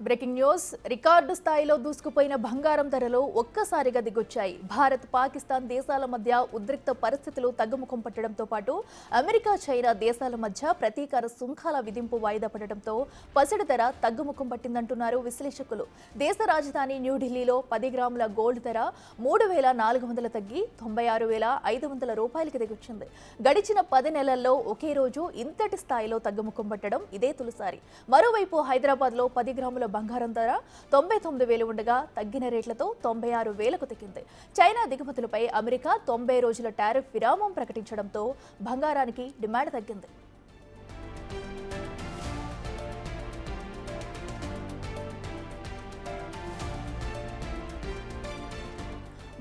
Breaking news record స్థాయిలో దూసుకుపోయిన బంగారం ధరలు ఒక్కసారిగా దిగొచ్చాయి. భారత్ పాకిస్తాన్ దేశాల మధ్య ఉద్రిక్త పరిస్థితులు తగ్గుముఖం పట్టడంతో పాటు అమెరికా చైనా దేశాల మధ్య ప్రతీకార సుంకాల విధింపు వాయిదా పడడంతో పసిడి ధర తగ్గుముఖం పట్టిందంటున్నారు విశ్లేషకులు. దేశ రాజధాని న్యూఢిల్లీలో 10 గ్రాముల గోల్డ్ ధర 3,400 తగ్గి 96,500 రూపాయలకి దిగొచ్చింది. గడిచిన 10 నెలల్లో ఒకే రోజు ఇంతటి స్థాయిలో తగ్గుముఖం పట్టడం ఇదే తొలిసారి. మరోవైపు హైదరాబాద్లో 10 గ్రాముల బంగారం ధర 99,000 ఉండగా తగ్గిన రేట్లతో 96,000కు తగ్గింది. చైనా దిగుమతులపై అమెరికా 90 రోజుల టారిఫ్ విరామం ప్రకటించడంతో బంగారానికి డిమాండ్ తగ్గింది.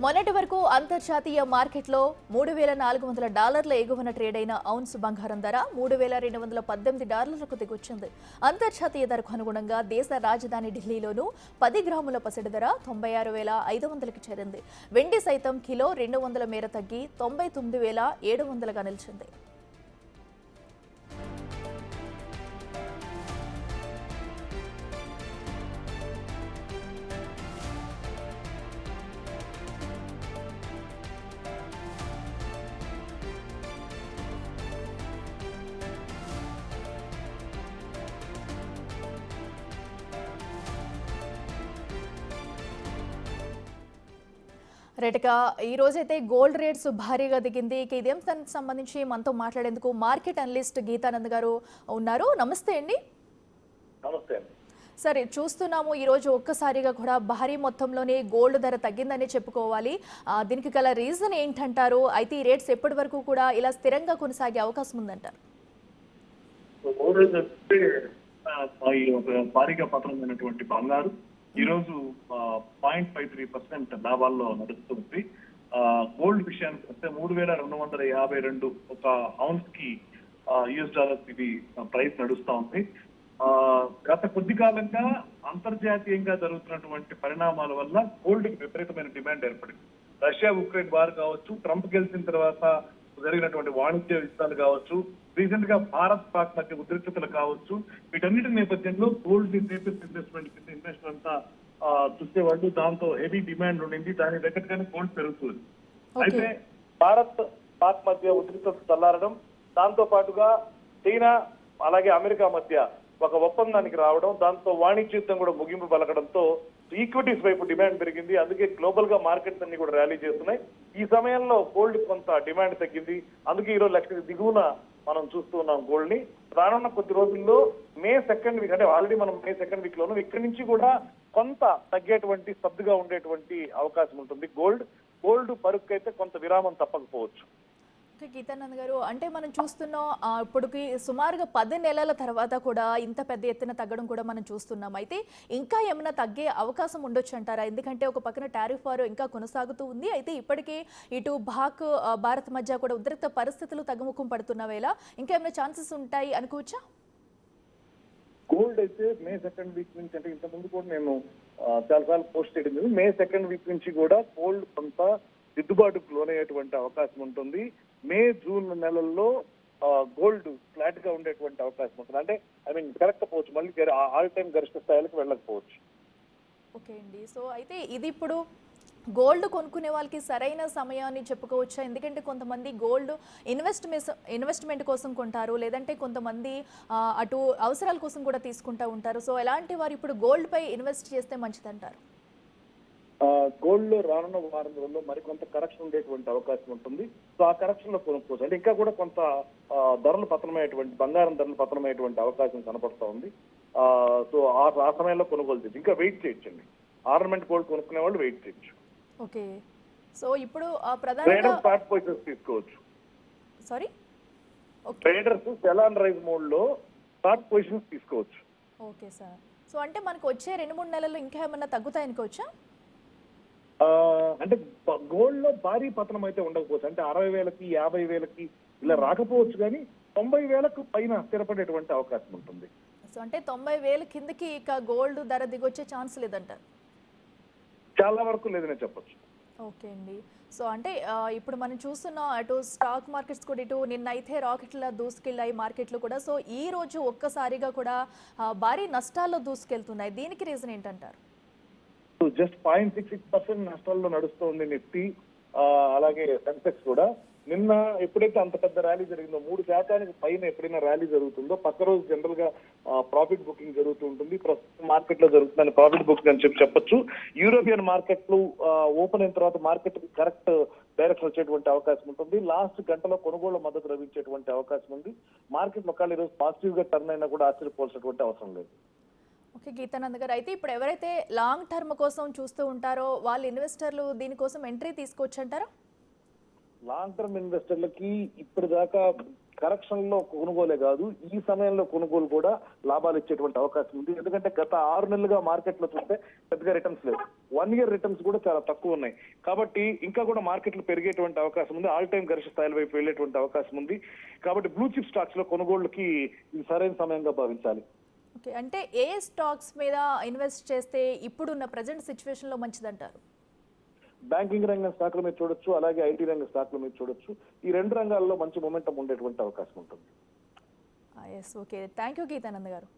మొన్నటి వరకు అంతర్జాతీయ మార్కెట్లో $3,400 ఎగువన ట్రేడ్ అయిన ఔన్స్ బంగారం ధర $3,218కు దిగొచ్చింది. అంతర్జాతీయ ధరకు అనుగుణంగా దేశ రాజధాని ఢిల్లీలోనూ 10 గ్రాముల పసిడి ధర 96,500కి చేరింది. వెండి సైతం కిలో 200 మేర తగ్గి 99,700గా నిలిచింది. రేటుగా ఈ రోజైతే గోల్డ్ రేట్స్ భారీగా దిగింది. ఇక ఇదేం సంబంధించి మనతో మాట్లాడేందుకు మార్కెట్ అనలిస్ట్ గీతానంద్ గారు ఉన్నారు. నమస్తే అండి. నమస్తే. సరే, చూస్తున్నాము ఈరోజు ఒక్కసారిగా కూడా భారీ మొత్తంలోనే గోల్డ్ ధర తగ్గిందని చెప్పుకోవాలి. దీనికి గల రీజన్ ఏంటంటారు? అయితే ఈ రేట్స్ ఎప్పటి వరకు కూడా ఇలా స్థిరంగా కొనసాగే అవకాశం ఉందంటారు? భారీగా పతనమైనటువంటి బంగారు ఈ రోజు 0.53% లాభాల్లో నడుస్తుంది. గోల్డ్ విషయానికి వస్తే 3,252 ఒక ఔన్స్ కి US ఇది ప్రైస్ నడుస్తా ఉంది. గత కొద్ది కాలంగా అంతర్జాతీయంగా జరుగుతున్నటువంటి పరిణామాల వల్ల గోల్డ్ కి విపరీతమైన డిమాండ్ ఏర్పడింది. రష్యా ఉక్రెయిన్ వార్ కావచ్చు, ట్రంప్ గెలిచిన తర్వాత జరిగినటువంటి వాణిజ్య యుద్ధాలు కావచ్చు, రీసెంట్ గా భారత్ పాక్ మధ్య ఉద్రిక్తతలు కావచ్చు, వీటన్నిటి నేపథ్యంలో గోల్డ్ సేఫెస్ట్ ఇన్వెస్ట్మెంట్ కింద ఇన్వెస్టర్ అంతా చూసేవాళ్ళు. దాంతో హెవీ డిమాండ్ ఉండింది. దాని దగ్గరగానే గోల్డ్ పెరుగుతుంది. అయితే భారత్ పాక్ మధ్య ఉద్రిక్తత చల్లారడం, దాంతో పాటుగా చైనా అలాగే అమెరికా మధ్య ఒక ఒప్పందానికి రావడం, దాంతో వాణిజ్య యుద్ధం కూడా ముగింపు పలకడంతో ఈక్విటీస్ వైపు డిమాండ్ పెరిగింది. అందుకే గ్లోబల్ గా మార్కెట్స్ అన్ని కూడా ర్యాలీ చేస్తున్నాయి. ఈ సమయంలో గోల్డ్ కొంత డిమాండ్ తగ్గింది. అందుకే ఈరోజు లక్ష దిగువన మనం చూస్తూ ఉన్నాం గోల్డ్ ని. రానున్న కొద్ది రోజుల్లో మే 2nd వీక్, అంటే ఆల్రెడీ మనం మే 2nd వీక్ లోను ఇక్కడి నుంచి కూడా కొంత తగ్గేటువంటి స్తబ్దుగా ఉండేటువంటి అవకాశం ఉంటుంది. గోల్డ్ పరుక్కు అయితే కొంత విరామం తప్పకపోవచ్చు. గీతానంద్ గారు, అంటే మనం చూస్తున్నాం ఇప్పటికి సుమారుగా 10 నెలల తర్వాత కూడా ఇంత పెద్ద ఎత్తున తగ్గడం కూడా మనం చూస్తున్నాం. అయితే ఇంకా ఏమైనా తగ్గే అవకాశం ఉండొచ్చు అంటారా? ఎందుకంటే ఒక పక్కన టారిఫ్ వారు ఇంకా కొనసాగుతూ ఉంది. అయితే ఇప్పటికే ఇటు భారత్ మధ్య కూడా ఉద్రిక్త పరిస్థితులు తగ్గుముఖం పడుతున్న వేళ ఇంకా ఏమైనా ఛాన్సెస్ ఉంటాయి అనుకోవచ్చా? గోల్డ్ అయితే మే 2nd వీక్ నుంచి, అంటే ఇంత ముందు కూడా నేను చాలాసార్లు పోస్ట్ చేయడం, మే 2nd వీక్ నుంచి కూడా గోల్డ్ కొంత దిద్దుబాటుకు లోనయ్యేటువంటి అవకాశం ఉంటుంది. మే జూన్ నెలల్లో గోల్డ్ ఫ్లాట్ గా ఉండేటువంటి అవకాశం ఉంటుంది. అంటే పెరగకపోవచ్చు, మళ్ళీ ఆల్ టైమ్ గరిష్ట స్థాయిలకు వెళ్ళకపోవచ్చు. ఓకే అండి. సో అయితే ఇది ఇప్పుడు గోల్డ్ కొనుక్కునే వాళ్ళకి సరైన సమయాన్ని చెప్పుకోవచ్చా? ఎందుకంటే కొంతమంది గోల్డ్ ఇన్వెస్ట్మెంట్ కోసం కొంటారు, లేదంటే కొంతమంది అటు అవసరాల కోసం కూడా తీసుకుంటూ ఉంటారు. సో ఎలాంటి వారు ఇప్పుడు గోల్డ్ పై ఇన్వెస్ట్ చేస్తే మంచిదంటారు? గోల్డ్ లో రానున్న వారం రోజుల్లో మరికొంత కరెక్షన్ ఉండేటువంటి అవకాశం ఉంటుంది. సో ఆ కరెక్షన్ లో కొనుక్కోవచ్చు. అంటే ఇంకా కూడా కొంత ధరలు పతనమయ్యేటువంటి, బంగారం ధరలు పతనమయ్యేటువంటి అవకాశం కనపడుతూ ఉంది. సో ఆ సమయంలో కొనుగోలు చేయొచ్చు. ఇంకా వెయిట్ చేయొచ్చండి. ఆర్నమెంట్ గోల్డ్ కొనుక్కునే వాళ్ళు వెయిట్ చేయొచ్చు. ఓకే. సో ఇప్పుడు ప్రధానంగా స్టార్ట్ పొజిషన్స్ తీసుకోవచ్చు. Sorry, traders sell and rise mode లో స్టార్ట్ పొజిషన్స్ తీసుకోవచ్చు. Okay sir. సో అంటే మనకు వచ్చే 2-3 నెలల్లో ఇంకా ఏమన్నా తగ్గుతాయి అనుకోవచ్చా? అంటే గోల్డ్ లో భారీ పతనం అయితే ఉండకపోవచ్చు. అంటే 60,000కి 50,000కి ఇలా రాకపోవచ్చు, కానీ 90,000కు పైన స్థిరపడేటువంటి అవకాశం ఉంటుంది. సో అంటే 90,000 కిందకి ఇక గోల్డ్ ధర దిగొచ్చే ఛాన్స్ లేదంటారు? చాలా వరకు లేదనే చెప్పొచ్చు. ఓకే అండి. సో అంటే ఇప్పుడు మనం చూస్తున్నాం అటు స్టాక్ మార్కెట్స్ కూడా ఇటు నిన్నైతే రాకెట్‌లా దూసుకెళ్ళాయి మార్కెట్‌లు కూడా. సో ఈ రోజు ఒక్కసారిగా కూడా భారీ నష్టాల్లో దూసుకెళ్తున్నాయి. దీనికి రీజన్ ఏంటంటారు? జస్ట్ 0.66% నష్టాల్లో నడుస్తోంది నిఫ్టీ. అలాగే సెన్సెక్స్ కూడా. నిన్న ఎప్పుడైతే అంత పెద్ద ర్యాలీ జరిగిందో 3% పైన ఎప్పుడైనా ర్యాలీ జరుగుతుందో పక్క రోజు జనరల్ గా ప్రాఫిట్ బుకింగ్ జరుగుతూ ఉంటుంది. ప్రస్తుతం మార్కెట్ లో జరుగుతుందని ప్రాఫిట్ బుకింగ్ అని చెప్పొచ్చు. యూరోపియన్ మార్కెట్లు ఓపెన్ అయిన తర్వాత మార్కెట్ కరెక్ట్ డైరెక్షన్ వచ్చేటువంటి అవకాశం ఉంటుంది. లాస్ట్ గంటలో కొనుగోళ్ల మద్దతు లభించేటువంటి అవకాశం ఉంది. మార్కెట్ ఒకవేళ ఈరోజు పాజిటివ్ గా టర్న్ అయినా కూడా ఆశ్చర్యపోవాల్సినటువంటి అవసరం లేదు. ఓకే గీతానంద్ గారు. అయితే ఇప్పుడు ఎవరైతే లాంగ్ టర్మ్ కోసం చూస్తూ ఉంటారో వాళ్ళ ఇన్వెస్టర్లు దీనికోసం ఎంట్రీ తీసుకోవచ్చు అంటారా? లాంగ్ టర్మ్ ఇన్వెస్టర్లకి ఇప్పటిదాకా కరెక్షన్ లో కొనుగోలే కాదు, ఈ సమయంలో కొనుగోలు కూడా లాభాలు ఇచ్చేటువంటి అవకాశం ఉంది. ఎందుకంటే గత 6 నెలలుగా మార్కెట్ లో చూస్తే పెద్దగా రిటర్న్స్ లేవు. 1 ఇయర్ రిటర్న్స్ కూడా చాలా తక్కువ ఉన్నాయి. కాబట్టి ఇంకా కూడా మార్కెట్లు పెరిగేటువంటి అవకాశం ఉంది. ఆల్ టైమ్ గరిష్ట స్థాయిల వైపు వెళ్ళేటువంటి అవకాశం ఉంది. కాబట్టి బ్లూ చిప్ స్టాక్స్ లో కొనుగోళ్లకి ఇది సరైన సమయంగా భావించాలి. ఓకే. అంటే ఏ స్టాక్స్ మీద ఇన్వెస్ట్ చేస్తే ఇప్పుడున్న ప్రజెంట్ సిచ్యువేషన్‌లో మంచిదంటారు? బ్యాంకింగ్ రంగం స్టాక్ల మీద చూడొచ్చు, అలాగే ఐటీ రంగ స్టాక్ల మీద చూడొచ్చు. ఈ 2 రంగాల్లో మంచి మొమెంటం ఉండేటువంటి అవకాశం ఉంటుంది. Yes. Okay. Thank you Geetanand గారు.